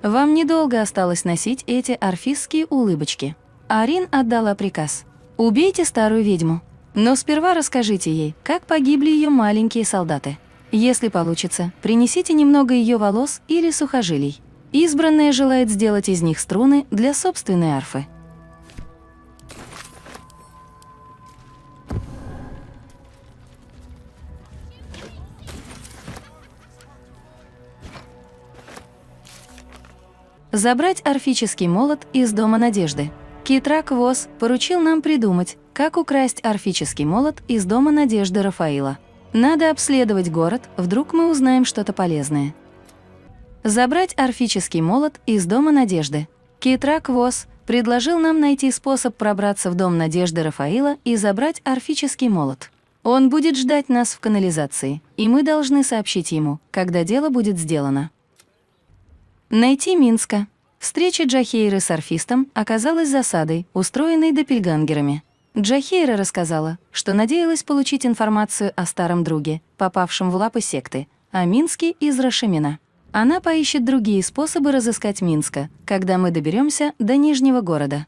Вам недолго осталось носить эти орфистские улыбочки. Арин отдала приказ. Убейте старую ведьму. Но сперва расскажите ей, как погибли ее маленькие солдаты. Если получится, принесите немного ее волос или сухожилий. Избранная желает сделать из них струны для собственной арфы. Забрать орфический молот из Дома Надежды. Китрак Воз поручил нам придумать, как украсть орфический молот из Дома Надежды Рафаила. Надо обследовать город, вдруг мы узнаем что-то полезное. Забрать орфический молот из Дома Надежды. Китрак Воз предложил нам найти способ пробраться в Дом Надежды Рафаила и забрать орфический молот. Он будет ждать нас в канализации, и мы должны сообщить ему, когда дело будет сделано. Найти Минска. Встреча Джахейры с орфистом оказалась засадой, устроенной доппельгангерами. Джахейра рассказала, что надеялась получить информацию о старом друге, попавшем в лапы секты, о Минске из Рашимина. Она поищет другие способы разыскать Минска, когда мы доберемся до Нижнего города.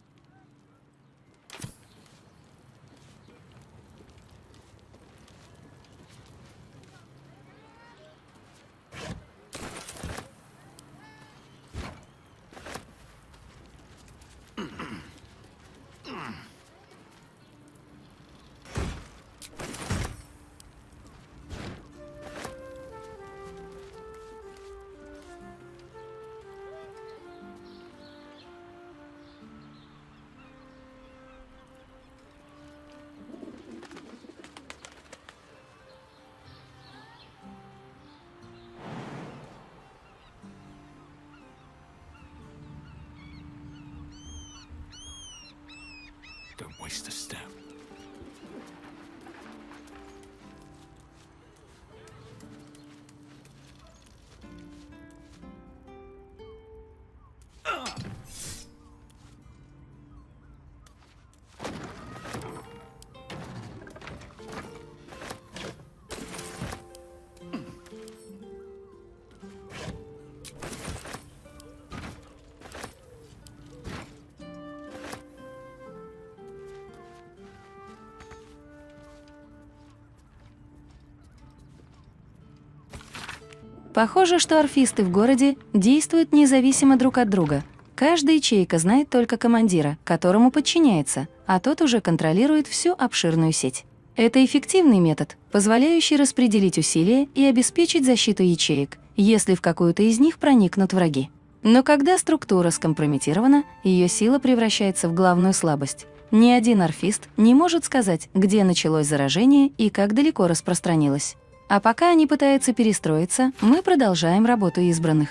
Don't waste a step. Похоже, что орфисты в городе действуют независимо друг от друга. Каждая ячейка знает только командира, которому подчиняется, а тот уже контролирует всю обширную сеть. Это эффективный метод, позволяющий распределить усилия и обеспечить защиту ячеек, если в какую-то из них проникнут враги. Но когда структура скомпрометирована, ее сила превращается в главную слабость. Ни один орфист не может сказать, где началось заражение и как далеко распространилось. А пока они пытаются перестроиться, мы продолжаем работу избранных.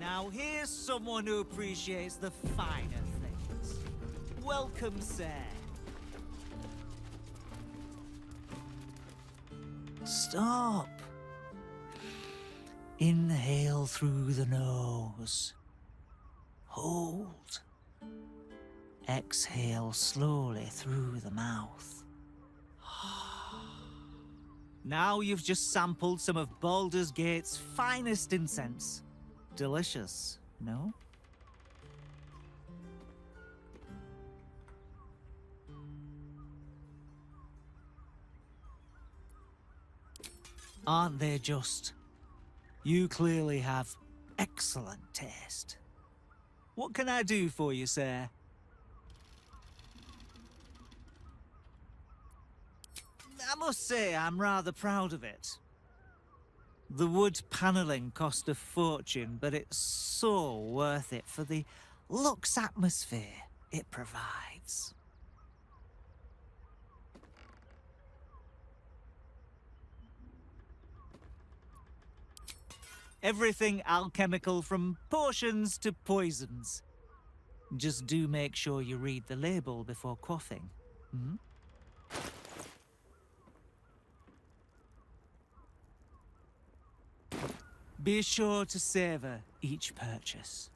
Now here's someone who appreciates the finer things. Welcome, sir. Stop. Inhale through the nose. Hold. Exhale slowly through the mouth. Now you've just sampled some of Baldur's Gate's finest incense. Delicious, no? Aren't they just? You clearly have excellent taste. What can I do for you, sir? I must say I'm rather proud of it. The wood panelling cost a fortune, but it's so worth it for the luxe atmosphere it provides. Everything alchemical from potions to poisons. Just do make sure you read the label before quaffing. Hmm? Be sure to savor each purchase.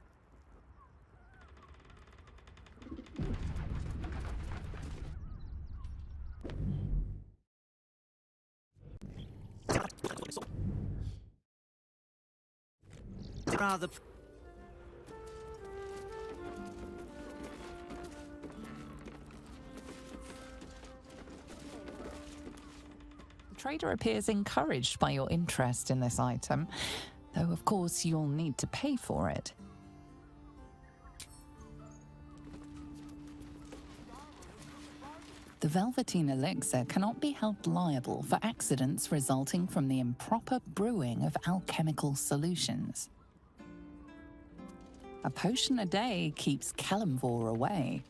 Rather. The trader appears encouraged by your interest in this item, though of course you'll need to pay for it. The Velveteen elixir cannot be held liable for accidents resulting from the improper brewing of alchemical solutions. A potion a day keeps Kalimvor away.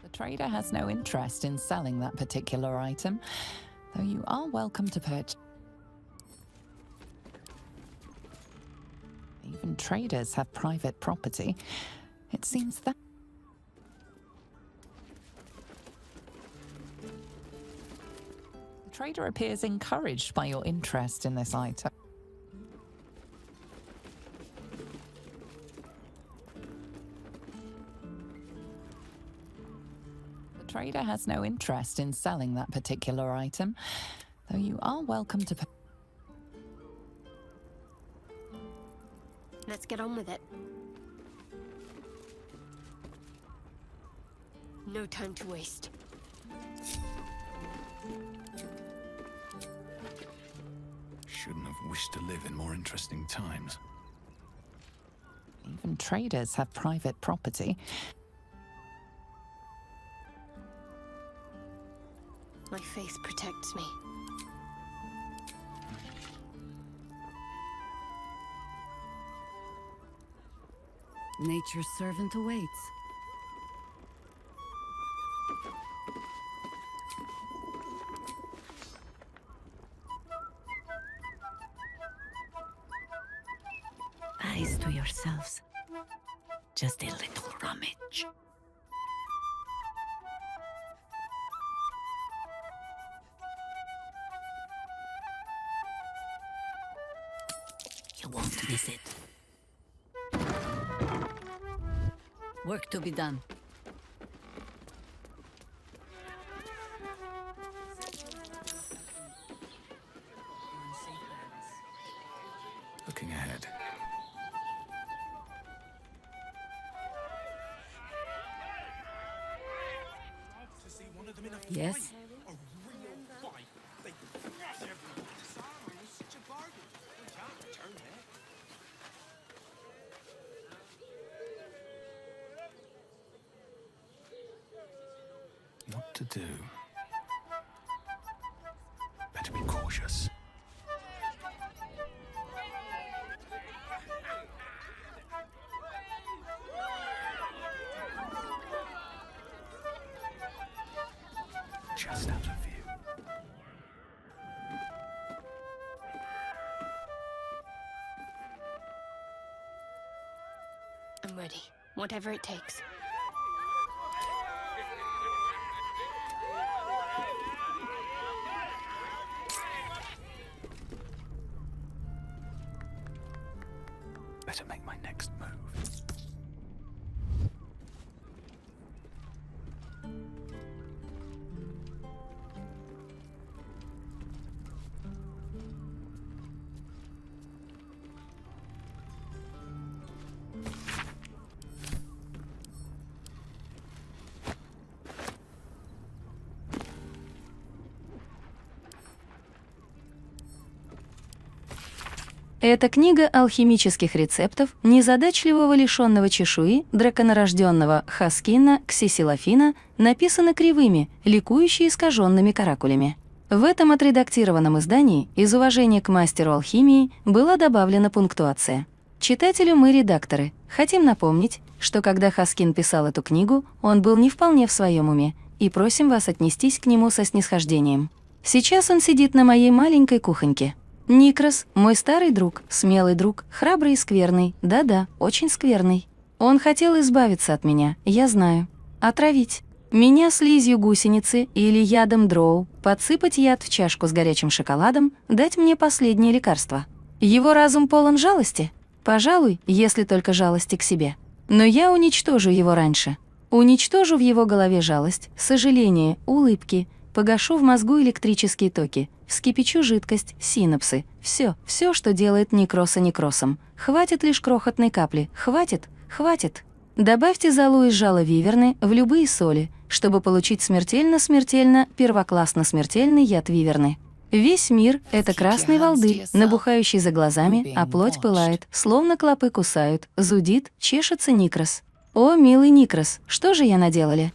The trader has no interest in selling that particular item, though you are welcome to purchase. Even traders have private property. It seems that the trader appears encouraged by your interest in this item. Trader has no interest in selling that particular item, though you are welcome to... Let's get on with it. No time to waste. Shouldn't have wished to live in more interesting times. Even traders have private property. My faith protects me. Nature's servant awaits. Eyes to yourselves. Just a little rummage. You won't miss it. Work to be done. Looking ahead. Yes? What to do? Better be cautious. Just out of view. I'm ready. Whatever it takes. Better make my next move. Это книга алхимических рецептов незадачливого лишенного чешуи драконорожденного Хаскина Ксисилофина, написана кривыми, ликующе искаженными каракулями. В этом отредактированном издании из уважения к мастеру алхимии была добавлена пунктуация. Читателю мы, редакторы, хотим напомнить, что когда Хаскин писал эту книгу, он был не вполне в своем уме, и просим вас отнестись к нему со снисхождением. Сейчас он сидит на моей маленькой кухоньке. Никрос, мой старый друг, смелый друг, храбрый и скверный, да-да, очень скверный. Он хотел избавиться от меня, я знаю. Отравить. Меня слизью гусеницы или ядом дроу, подсыпать яд в чашку с горячим шоколадом, дать мне последнее лекарство. Его разум полон жалости? Пожалуй, если только жалости к себе. Но я уничтожу его раньше. Уничтожу в его голове жалость, сожаление, улыбки, погашу в мозгу электрические токи, вскипячу жидкость, синапсы. Все, что делает некроса некросом. Хватит лишь крохотной капли. Хватит. Добавьте золу из жала виверны в любые соли, чтобы получить смертельно первоклассно смертельный яд виверны. Весь мир — это красный волдырь, набухающий за глазами, а плоть пылает, словно клопы кусают, зудит, чешется Никрос. О, милый Никрос, что же я наделали?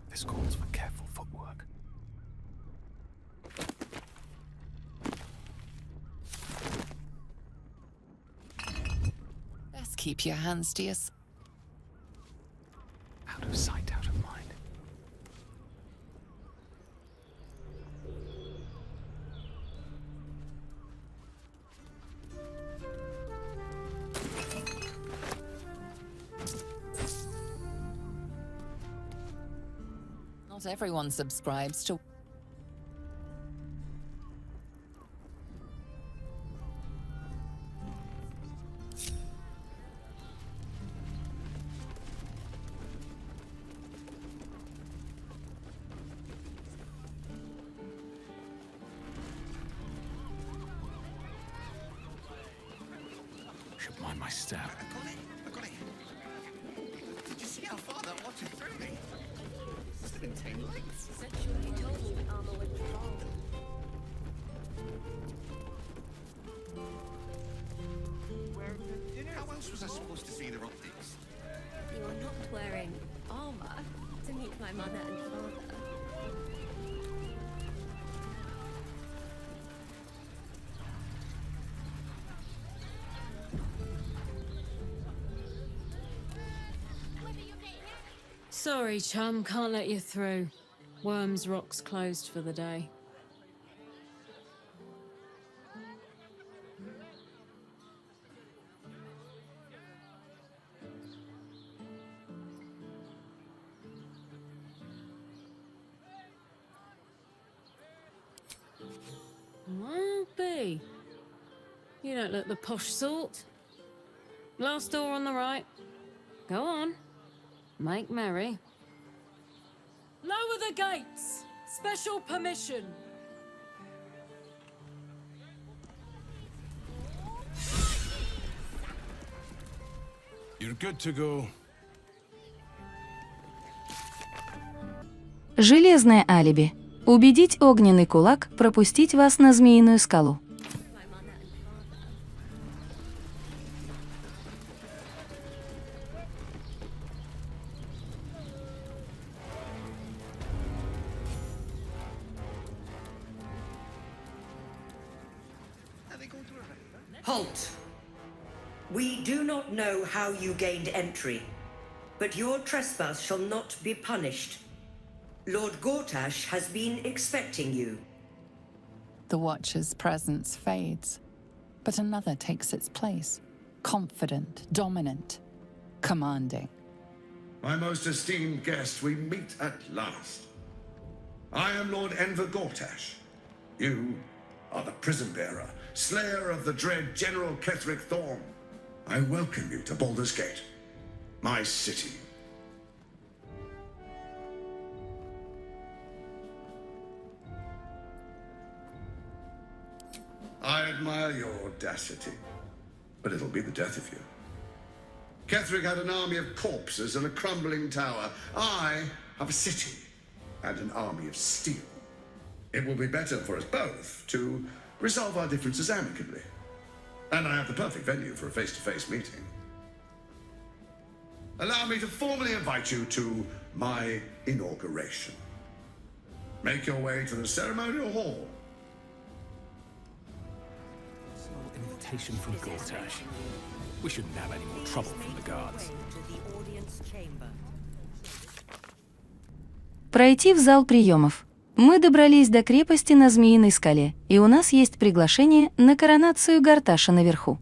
This calls for careful footwork. Best keep your hands to yourself. Out of sight, out of mind. Not everyone subscribes to. Should mind my step. I got it. Did you see how far that water threw me? Must have been 10 lengths. Sexually told me the armor would fall. How else was I supposed to see the optics? You are not wearing armor to meet my mother and father. Sorry, chum, can't let you through. Worms Rock's closed for the day. Well, B. You don't look the posh sort. Last door on the right. Go on. Make merry. Lower the gates! Special permission! You're good to go. Железное алиби. Убедить огненный кулак пропустить вас на змеиную скалу. My mother and father. Are they going to arrest her? Halt! We do not know how you gained entry, but your trespass shall not be punished. Lord Gortash has been expecting you. The Watcher's presence fades, but another takes its place. Confident, dominant, commanding. My most esteemed guest, we meet at last. I am Lord Enver Gortash. You are the prison bearer, slayer of the dread General Ketheric Thorm. I welcome you to Baldur's Gate, my city. I admire your audacity, but it'll be the death of you. Ketheric had an army of corpses and a crumbling tower. I have a city and an army of steel. It will be better for us both to resolve our differences amicably. And I have the perfect venue for a face-to-face meeting. Allow me to formally invite you to my inauguration. Make your way to the ceremonial hall. It's not an invitation from Gortash. We shouldn't have any more trouble from the guards. To the audience chamber. Пройти в зал приемов. Мы добрались до крепости на Змеиной скале, и у нас есть приглашение на коронацию Горташа наверху.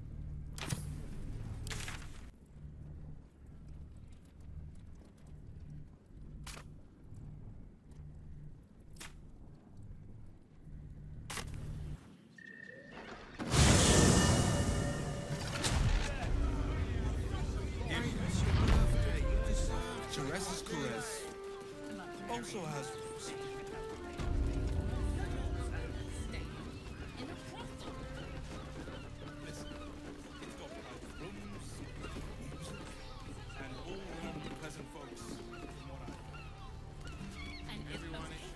Teresa's caress also has roots. Listen, it's got private rooms, music, and all round the pleasant folks from what I know. Everyone is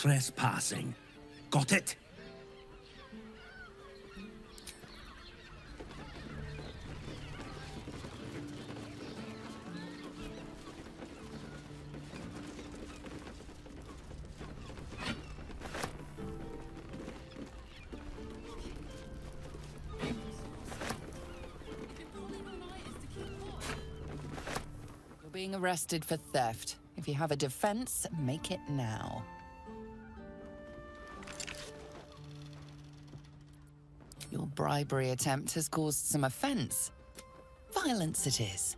trespassing. Got it? You're being arrested for theft. If you have a defense, make it now. Your bribery attempt has caused some offense. Violence it is.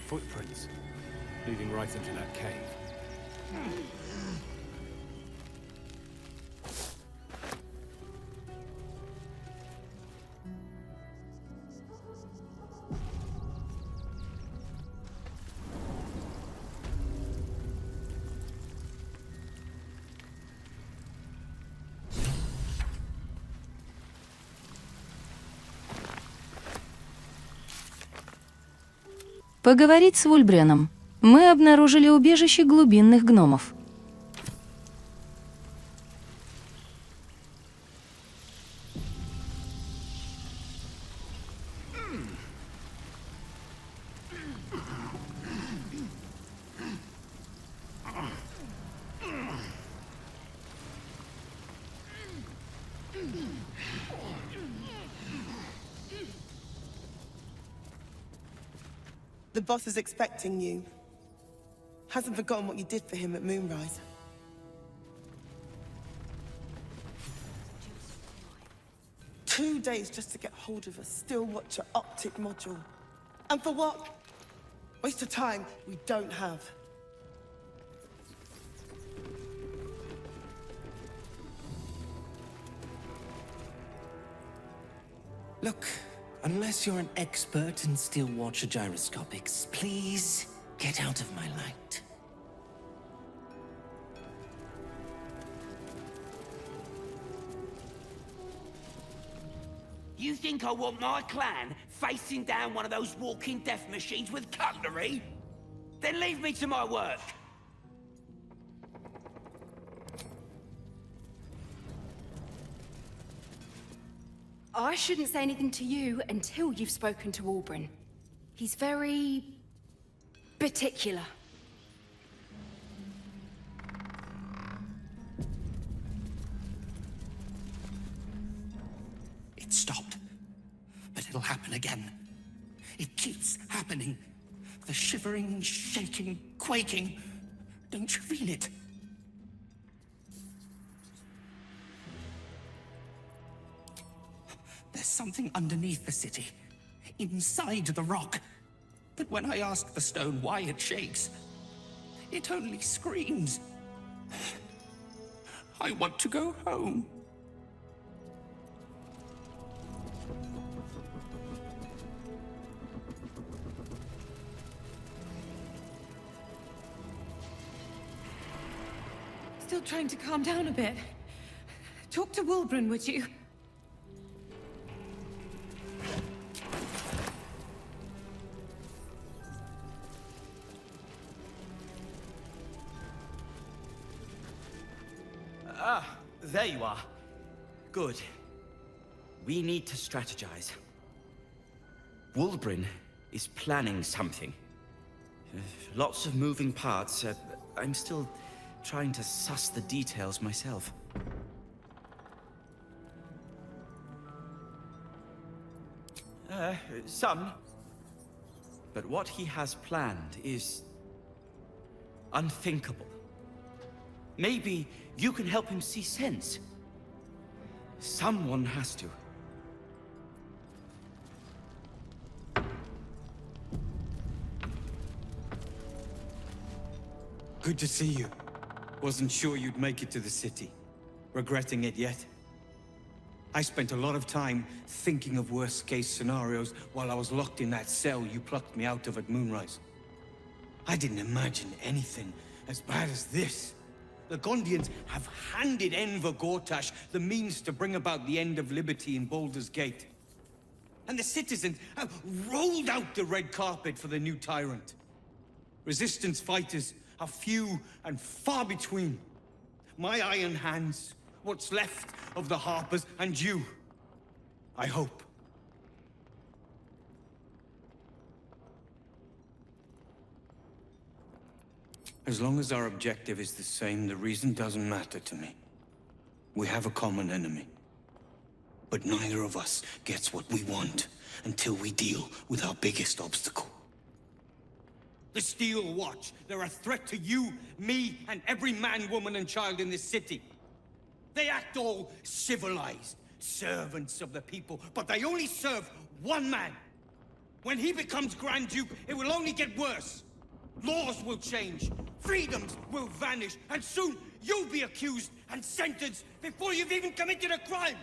Footprints, leading right into that cave. Поговорить с Вульбреном. Мы обнаружили убежище глубинных гномов. The boss is expecting you. Hasn't forgotten what you did for him at Moonrise. Two days just to get hold of a still watcher optic module. And for what? Waste of time we don't have. Look, unless you're an expert in steel watcher gyroscopics, please get out of my light. You think I want my clan facing down one of those walking death machines with cutlery? Then leave me to my work. I shouldn't say anything to you until you've spoken to Wulbren. He's very particular. It stopped, but it'll happen again. It keeps happening. The shivering, shaking, quaking. Don't you feel it? There's something underneath the city, inside the rock. But when I ask the stone why it shakes, it only screams. I want to go home. trying to calm down a bit. Talk to Wilbrun, would you? Ah, there you are. Good. We need to strategize. Wilbrun is planning something. Lots of moving parts. I'm still trying to suss the details myself. Some. But what he has planned is unthinkable. Maybe you can help him see sense. Someone has to. Good to see you. Wasn't sure you'd make it to the city. Regretting it yet? I spent a lot of time thinking of worst-case scenarios while I was locked in that cell you plucked me out of at Moonrise. I didn't imagine anything as bad as this. The Gondians have handed Enver Gortash the means to bring about the end of liberty in Baldur's Gate. And the citizens have rolled out the red carpet for the new tyrant. Resistance fighters are few and far between. My iron hands, what's left of the Harpers, and you. I hope. As long as our objective is the same, the reason doesn't matter to me. We have a common enemy. But neither of us gets what we want until we deal with our biggest obstacle. The Steel Watch. They're a threat to you, me, and every man, woman, and child in this city. They act all civilized, servants of the people, but they only serve one man. When he becomes Grand Duke, it will only get worse. Laws will change, freedoms will vanish, and soon you'll be accused and sentenced before you've even committed a crime.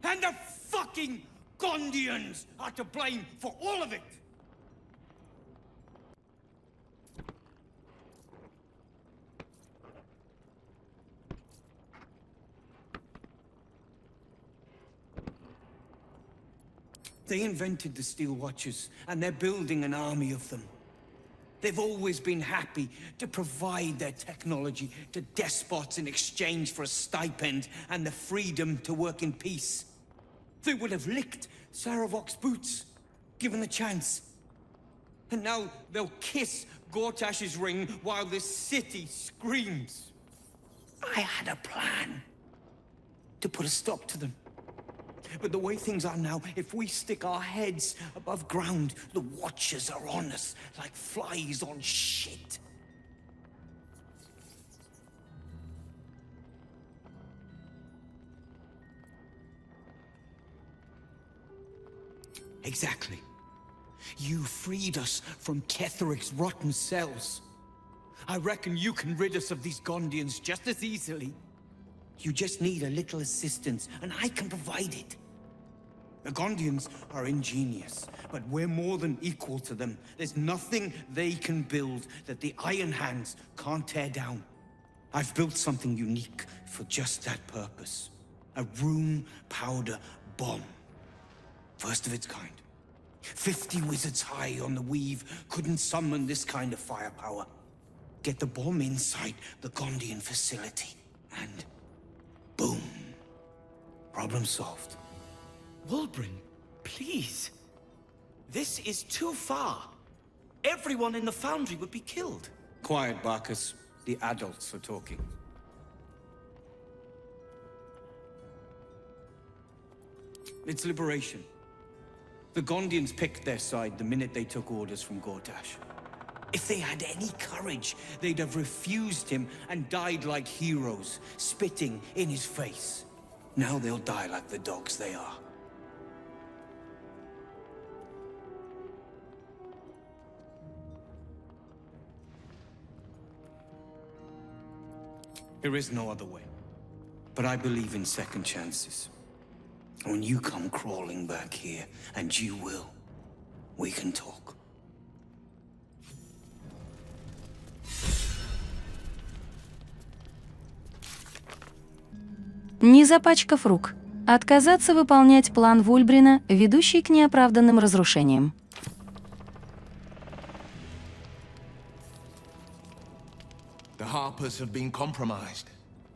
And the fucking Gondians are to blame for all of it. They invented the Steel Watchers, and they're building an army of them. They've always been happy to provide their technology to despots in exchange for a stipend and the freedom to work in peace. They would have licked Saravok's boots, given the chance. And now they'll kiss Gortash's ring while this city screams. I had a plan to put a stop to them. But the way things are now, if we stick our heads above ground, the Watchers are on us like flies on shit. Exactly. You freed us from Ketheric's rotten cells. I reckon you can rid us of these Gondians just as easily. You just need a little assistance, and I can provide it. The Gondians are ingenious, but we're more than equal to them. There's nothing they can build that the Iron Hands can't tear down. I've built something unique for just that purpose. A room powder bomb. First of its kind. 50 wizards high on the weave couldn't summon this kind of firepower. Get the bomb inside the Gondian facility, and boom. Problem solved. Wilbrun, please. This is too far. Everyone in the foundry would be killed. Quiet, Barkus. The adults are talking. It's liberation. The Gondians picked their side the minute they took orders from Gortash. If they had any courage, they'd have refused him and died like heroes, spitting in his face. Now they'll die like the dogs they are. There is no other way. But I believe in second chances. When you come crawling back here, and you will, we can talk. не запачкав рук. Отказаться выполнять план Вульбрина, ведущий к неоправданным разрушениям. The Harpers have been compromised.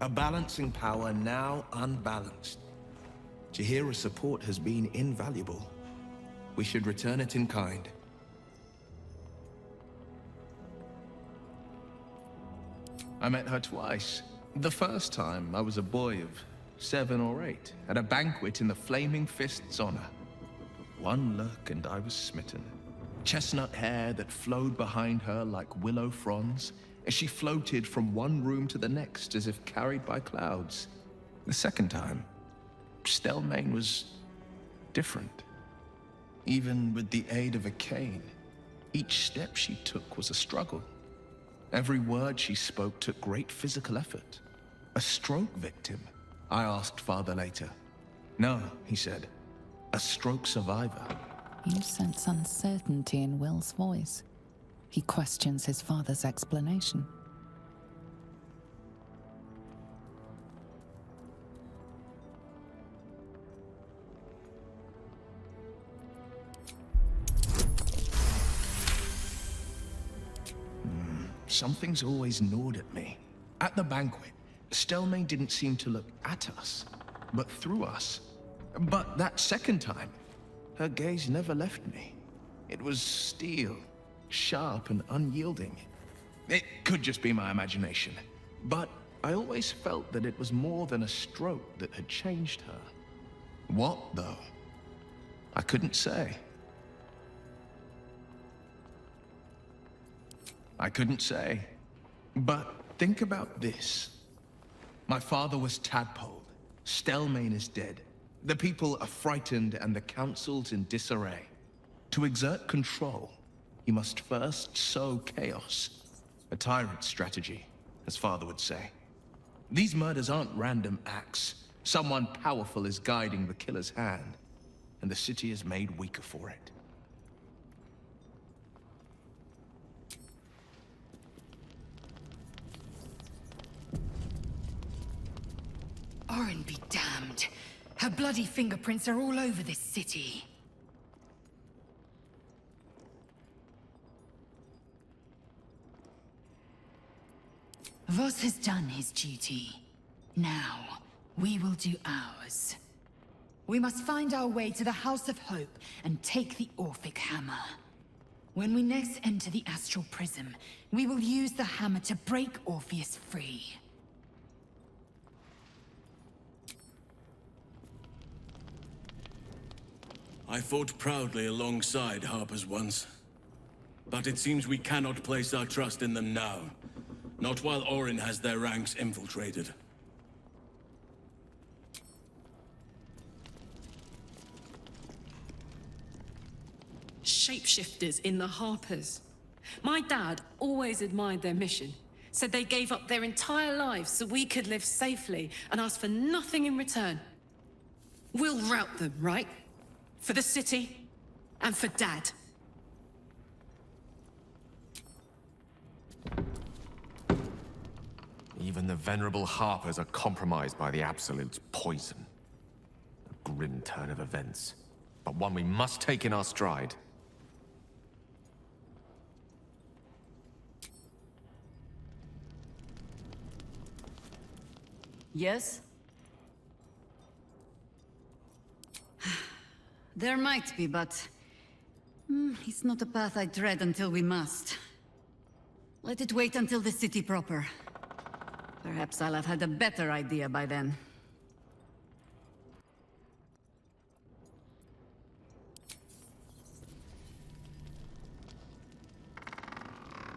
A balancing power now unbalanced. Jahira's support has been invaluable. We should return it in kind. I met her twice. The first time, I was a boy of 7 or 8, at a banquet in the Flaming Fist's honor. One look and I was smitten. Chestnut hair that flowed behind her like willow fronds, as she floated from one room to the next as if carried by clouds. The second time, Stelmane was different. Even with the aid of a cane, each step she took was a struggle. Every word she spoke took great physical effort. A stroke victim? I asked Father later. No, he said. A stroke survivor. You sense uncertainty in Will's voice. He questions his father's explanation. Something's always gnawed at me. At the banquet, Stelmane didn't seem to look at us, but through us. But that second time, her gaze never left me. It was steel, sharp and unyielding. It could just be my imagination, but I always felt that it was more than a stroke that had changed her. What, though? I couldn't say. I couldn't say. But think about this. My father was tadpoled. Stelmane is dead. The people are frightened and the council's in disarray. To exert control, he must first sow chaos. A tyrant's strategy, as father would say. These murders aren't random acts. Someone powerful is guiding the killer's hand, and the city is made weaker for it. Orin be damned. Her bloody fingerprints are all over this city. Voss has done his duty. Now, we will do ours. We must find our way to the House of Hope and take the Orphic Hammer. When we next enter the Astral Prism, we will use the hammer to break Orpheus free. I fought proudly alongside Harpers once. But it seems we cannot place our trust in them now. Not while Orin has their ranks infiltrated. Shapeshifters in the Harpers. My dad always admired their mission. Said they gave up their entire lives so we could live safely and asked for nothing in return. We'll rout them, right? For the city, and for Dad. Even the venerable Harpers are compromised by the Absolute's poison. A grim turn of events, but one we must take in our stride. Yes? There might be, but... it's not a path I tread until we must. Let it wait until the city proper. Perhaps I'll have had a better idea by then.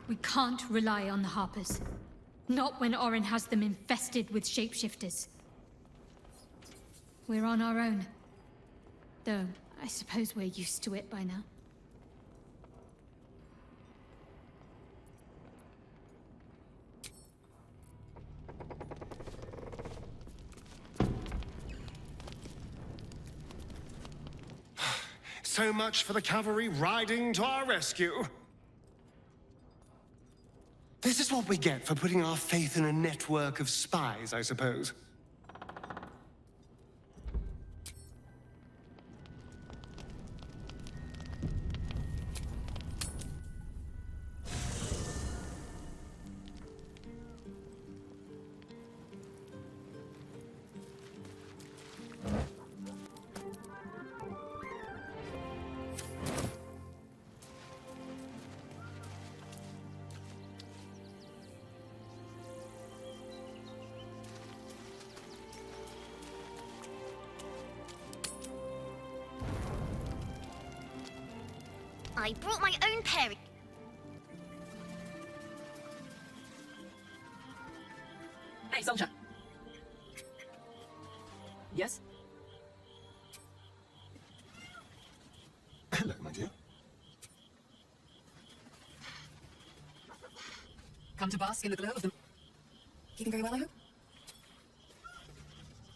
We can't rely on the Harpers. Not when Orin has them infested with shapeshifters. We're on our own. Though, I suppose we're used to it by now. So much for the cavalry riding to our rescue. This is what we get for putting our faith in a network of spies, I suppose. I brought my own pair. Hey, soldier. Yes? Hello, my dear. Come to bask in the glow of the... Keeping very well, I hope?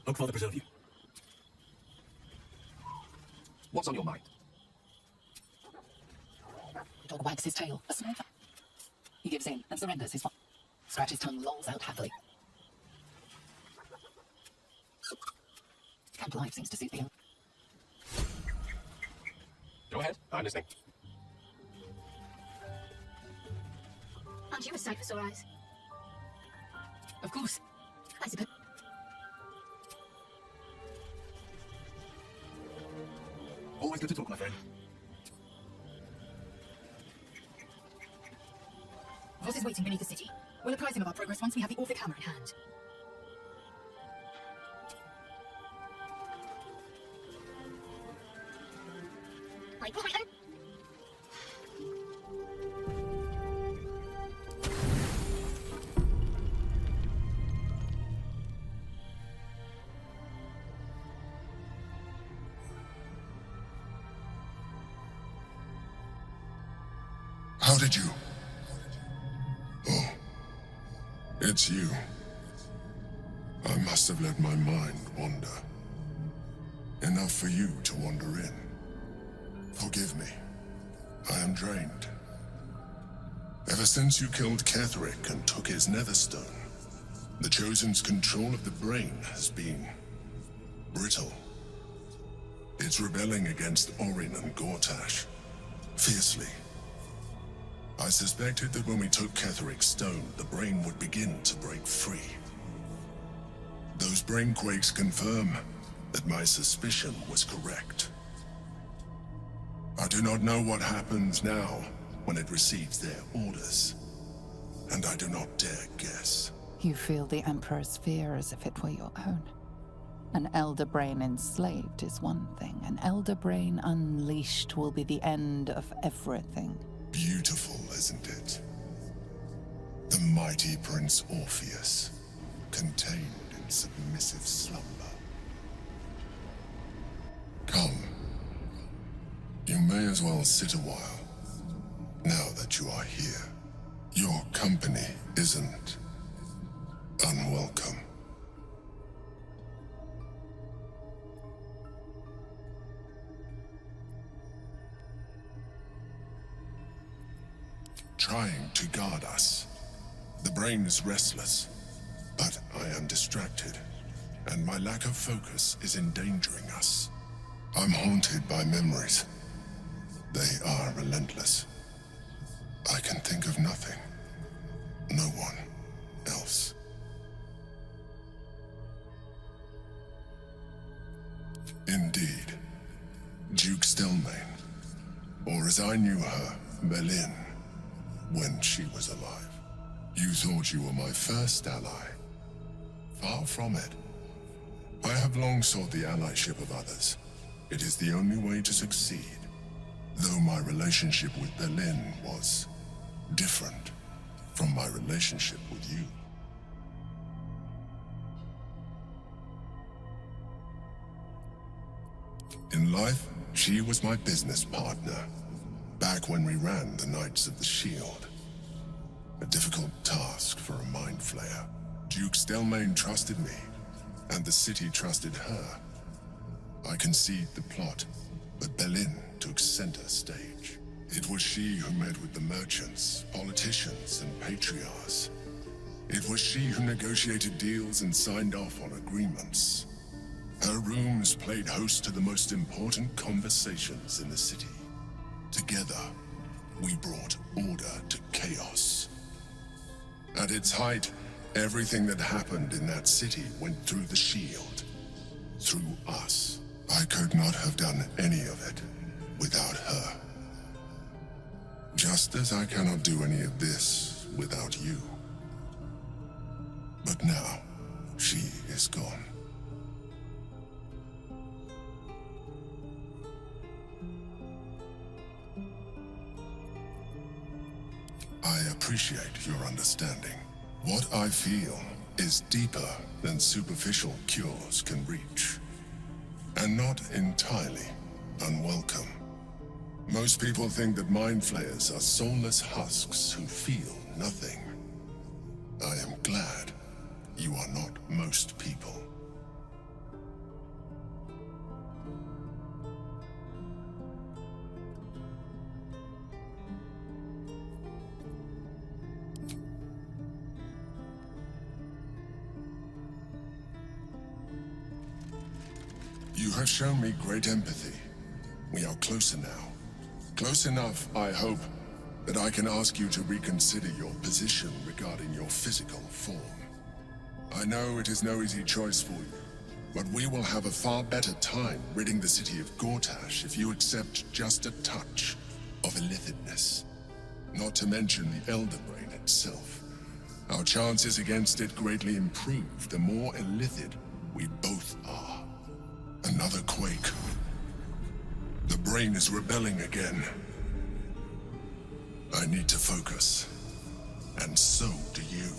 Hope Father preserve you. What's on your mind? The dog wags his tail. A small... He gives in and surrenders his... Scratch his tongue, lolls out happily. Camp life seems to suit the young. Go ahead, I'm listening. Aren't you a sight for sore eyes? Of course. I suppose. Always good to talk, my friend. Voss is waiting beneath the city. We'll apprise him of our progress once we have the Orphic hammer in hand. I brought my own. How did you? Oh, it's you. I must have let my mind wander. Enough for you to wander in. Forgive me. I am drained. Ever since you killed Ketheric and took his netherstone, the Chosen's control of the brain has been brittle. It's rebelling against Orin and Gortash, fiercely. I suspected that when we took Ketheric's stone, the brain would begin to break free. Those brain quakes confirm that my suspicion was correct. I do not know what happens now when it receives their orders, and I do not dare guess. You feel the Emperor's fear as if it were your own. An elder brain enslaved is one thing. An elder brain unleashed will be the end of everything. Beautiful, isn't it? The mighty Prince Orpheus, contained in submissive slumber. Come. You may as well sit a while, now that you are here. Your company isn't unwelcome. Trying to guard us. The brain is restless, but I am distracted, and my lack of focus is endangering us. I'm haunted by memories. They are relentless. I can think of nothing. No one else. Indeed. Duke Stelmane, or as I knew her, Berlin, when she was alive. You thought you were my first ally. Far from it. I have long sought the allyship of others. It is the only way to succeed. Though my relationship with Berlin was different from my relationship with you. In life, she was my business partner, back when we ran the Knights of the Shield. A difficult task for a mind flayer. Duke Stelmane trusted me, and the city trusted her. I conceived the plot, but Berlin took center stage. It was she who met with the merchants, politicians, and patriarchs. It was she who negotiated deals and signed off on agreements. Her rooms played host to the most important conversations in the city. Together, we brought order to chaos. At its height, everything that happened in that city went through the shield. Through us. I could not have done any of it without her. Just as I cannot do any of this without you. But now, she is gone. I appreciate your understanding. What I feel is deeper than superficial cures can reach, and not entirely unwelcome. Most people think that mind flayers are soulless husks who feel nothing. I am glad you are not most people. You have shown me great empathy. We are closer now. Close enough, I hope, that I can ask you to reconsider your position regarding your physical form. I know it is no easy choice for you, but we will have a far better time ridding the city of Gortash if you accept just a touch of illithidness. Not to mention the Elder Brain itself. Our chances against it greatly improve the more illithid we both are. Another quake. The brain is rebelling again. I need to focus, and so do you.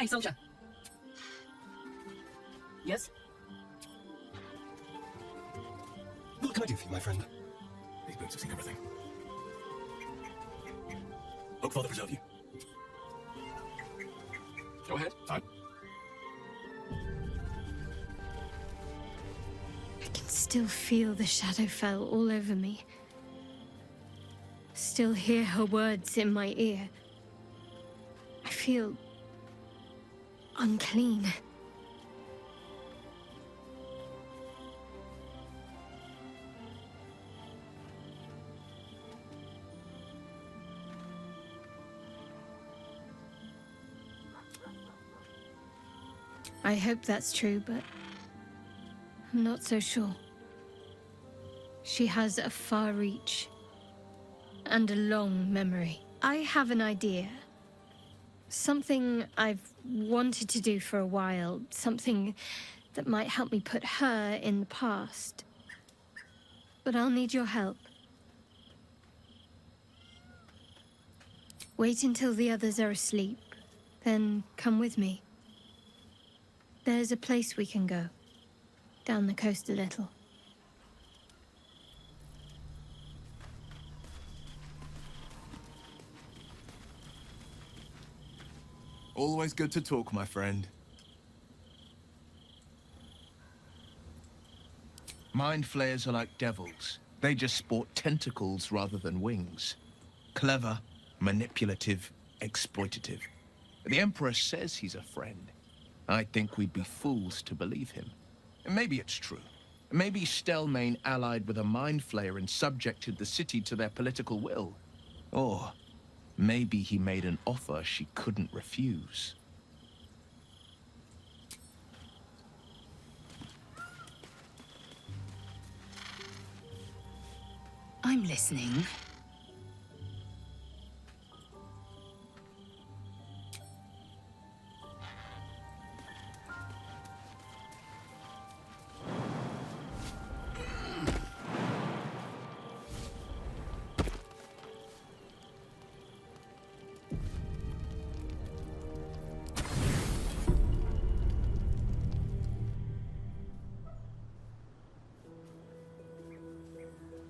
Hey, soldier. Yes? What can I do for you, my friend? These boots have seen everything. Hope Father preserve you. Go ahead. Fine. I can still feel the Shadowfell all over me. Still hear her words in my ear. I feel unclean. I hope that's true, but I'm not so sure. She has a far reach and a long memory. I have an idea. Something I've wanted to do for a while, something that might help me put her in the past. But I'll need your help. Wait until the others are asleep, then come with me. There's a place we can go, down the coast a little. Always good to talk, my friend. Mind flayers are like devils. They just sport tentacles rather than wings. Clever, manipulative, exploitative. The Emperor says he's a friend. I think we'd be fools to believe him. And maybe it's true. Maybe Stelmane allied with a mind flayer and subjected the city to their political will. Or maybe he made an offer she couldn't refuse. I'm listening.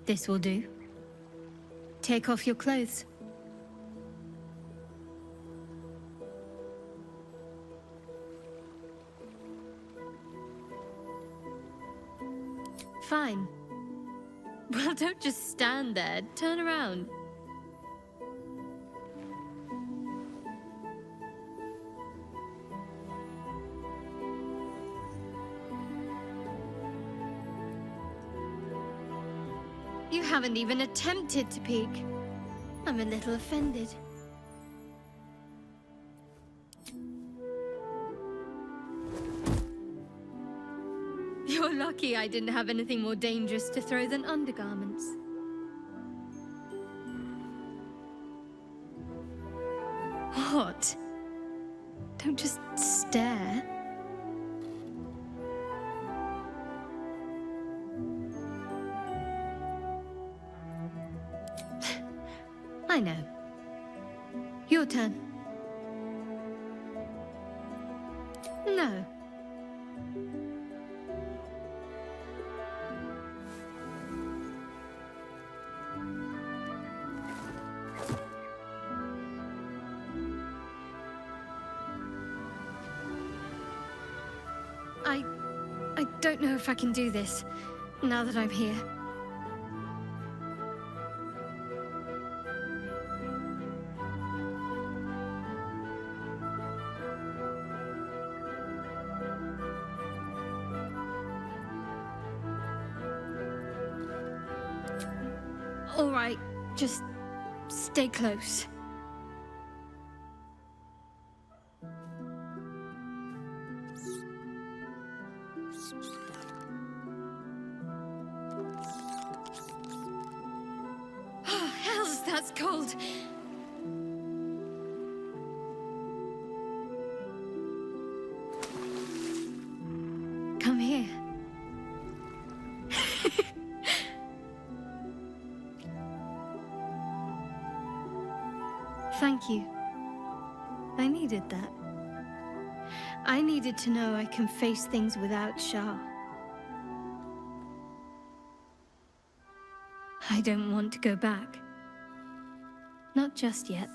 This will do. Take off your clothes. Fine. Well, don't just stand there. Turn around. You haven't even attempted to peek. I'm a little offended. You're lucky I didn't have anything more dangerous to throw than undergarments. What? Don't just stare. I know. Your turn. No. I don't know if I can do this, now that I'm here. All right, just stay close. Oh, hells, that's cold. Come here. Thank you. I needed that. I needed to know I can face things without Shah. I don't want to go back. Not just yet.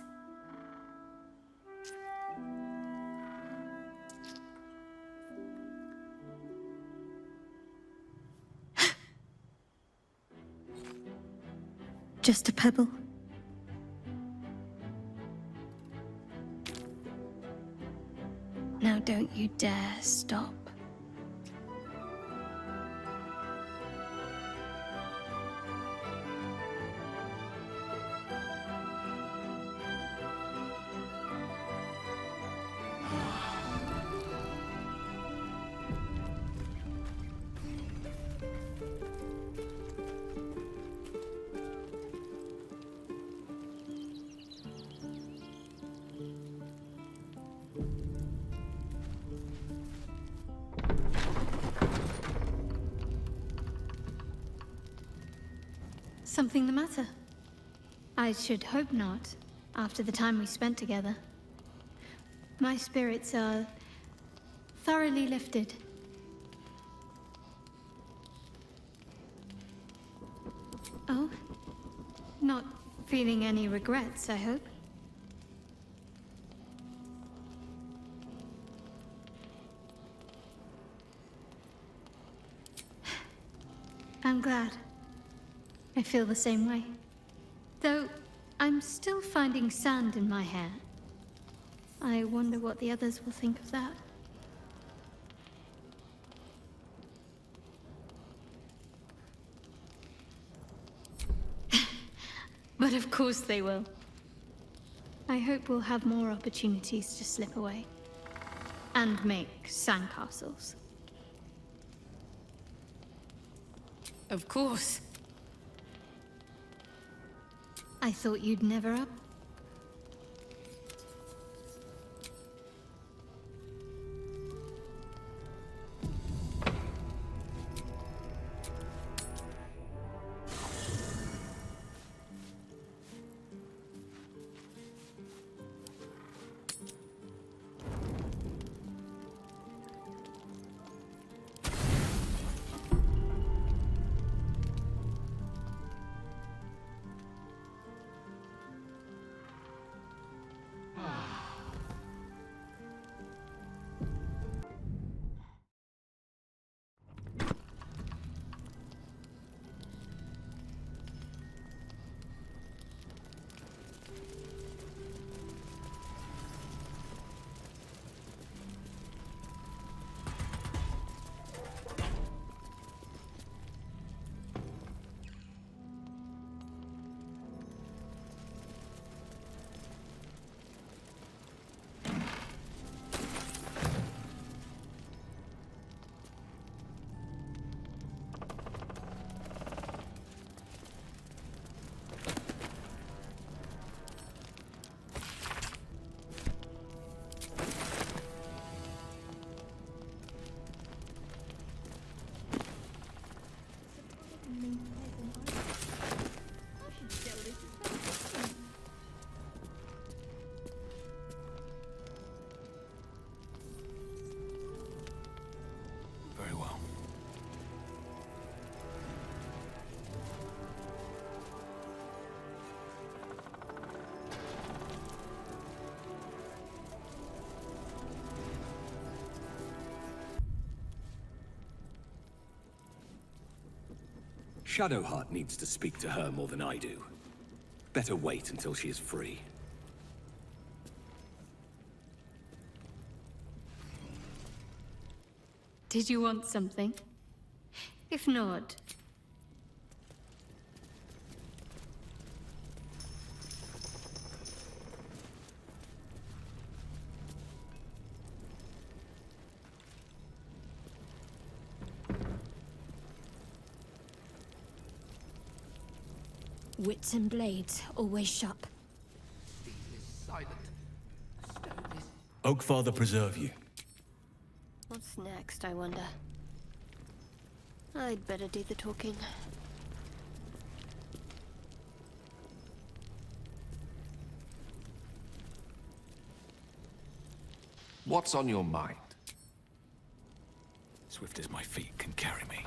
Just a pebble. Now don't you dare stop. Something the matter? I should hope not, after the time we spent together. My spirits are thoroughly lifted. Oh? Not feeling any regrets, I hope? I'm glad. I feel the same way. Though, I'm still finding sand in my hair. I wonder what the others will think of that. But of course they will. I hope we'll have more opportunities to slip away. And make sandcastles. Of course. I thought you'd never up. Very well. Shadowheart needs to speak to her more than I do. Better wait until she is free. Did you want something? If not... Wits and blades, always sharp. Oakfather preserve you. What's next, I wonder? I'd better do the talking. What's on your mind? Swift as my feet can carry me.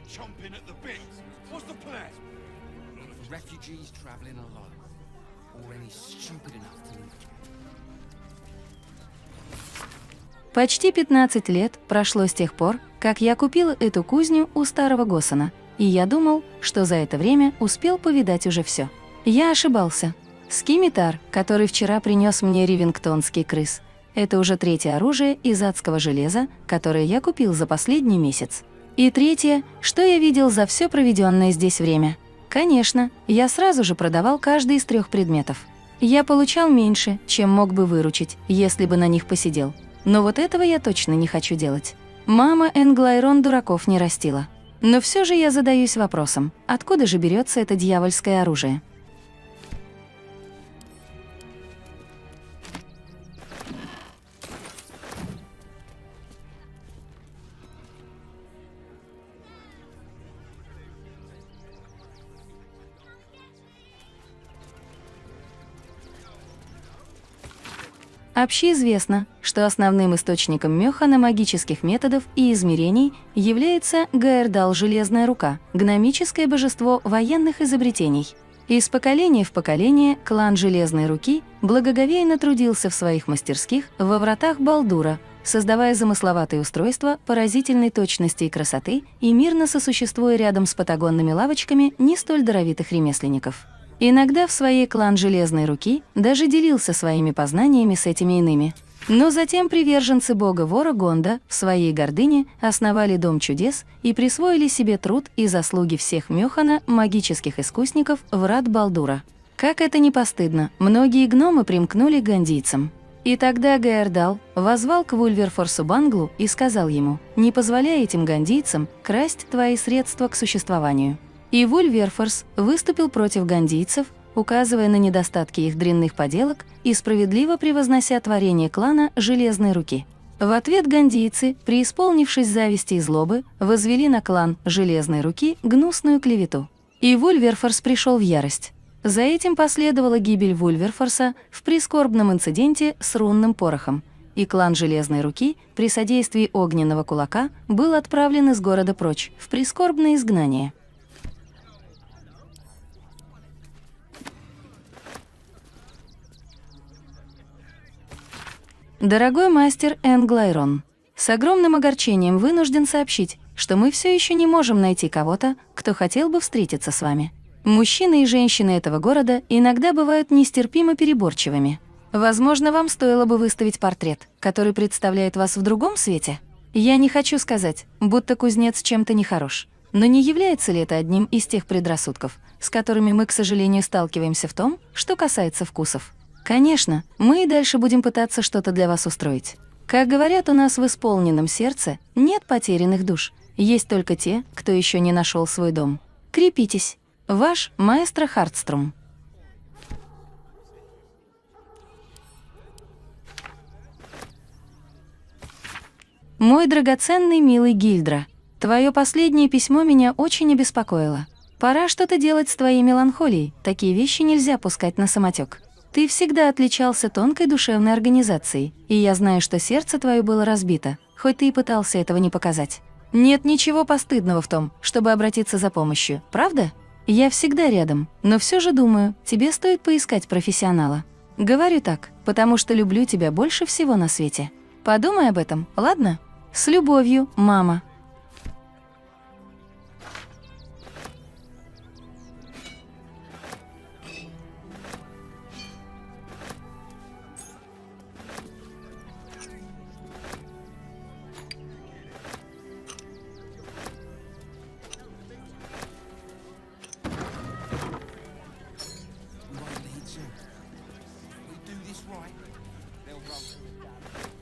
Chomping at the bit. What's the plan? Refugees traveling alone, or any stupid enough to leave. Почти 15 лет прошло с тех пор, как я купил эту кузню у старого Госсена, и я думал, что за это время успел повидать уже все. Я ошибался. Скимитар, который вчера принес мне ривингтонский крыс, это уже третье оружие из адского железа, которое я купил за последний месяц. И третье, что я видел за все проведенное здесь время. Конечно, я сразу же продавал каждый из 3 предметов. Я получал меньше, чем мог бы выручить, если бы на них посидел. Но вот этого я точно не хочу делать. Мама Энглайрон дураков не растила. Но все же я задаюсь вопросом, откуда же берется это дьявольское оружие? Общеизвестно, что основным источником мёхана магических методов и измерений является Гаэрдал Железная Рука, гномическое божество военных изобретений. Из поколения в поколение клан Железной Руки благоговейно трудился в своих мастерских во вратах Балдура, создавая замысловатые устройства поразительной точности и красоты и мирно сосуществуя рядом с патагонными лавочками не столь даровитых ремесленников. Иногда в своей клан Железной Руки даже делился своими познаниями с этими иными. Но затем приверженцы бога-вора Гонда в своей гордыне основали Дом чудес и присвоили себе труд и заслуги всех мёхана магических искусников врат Балдура. Как это не постыдно, многие гномы примкнули к гандийцам. И тогда Гаэрдал воззвал к Вульверфорсу Банглу и сказал ему: «Не позволяй этим гандийцам красть твои средства к существованию». И Вульверфорс выступил против гандийцев, указывая на недостатки их дрянных поделок и справедливо превознося творение клана Железной Руки. В ответ гандийцы, преисполнившись зависти и злобы, возвели на клан Железной Руки гнусную клевету. И Вульверфорс пришел в ярость. За этим последовала гибель Вульверфорса в прискорбном инциденте с рунным порохом, и клан Железной Руки при содействии огненного кулака был отправлен из города прочь, в прискорбное изгнание. Дорогой мастер Энглайрон, с огромным огорчением вынужден сообщить, что мы все еще не можем найти кого-то, кто хотел бы встретиться с вами. Мужчины и женщины этого города иногда бывают нестерпимо переборчивыми. Возможно, вам стоило бы выставить портрет, который представляет вас в другом свете? Я не хочу сказать, будто кузнец чем-то нехорош, но не является ли это одним из тех предрассудков, с которыми мы, к сожалению, сталкиваемся в том, что касается вкусов? Конечно, мы и дальше будем пытаться что-то для вас устроить. Как говорят у нас в исполненном сердце, нет потерянных душ. Есть только те, кто еще не нашел свой дом. Крепитесь. Ваш маэстро Хартструм. Мой драгоценный милый Гильдра, твое последнее письмо меня очень обеспокоило. Пора что-то делать с твоей меланхолией, такие вещи нельзя пускать на самотек. Ты всегда отличался тонкой душевной организацией, и я знаю, что сердце твое было разбито, хоть ты и пытался этого не показать. Нет ничего постыдного в том, чтобы обратиться за помощью, правда? Я всегда рядом, но все же думаю, тебе стоит поискать профессионала. Говорю так, потому что люблю тебя больше всего на свете. Подумай об этом, ладно? С любовью, мама. We do this right, they'll run through it down.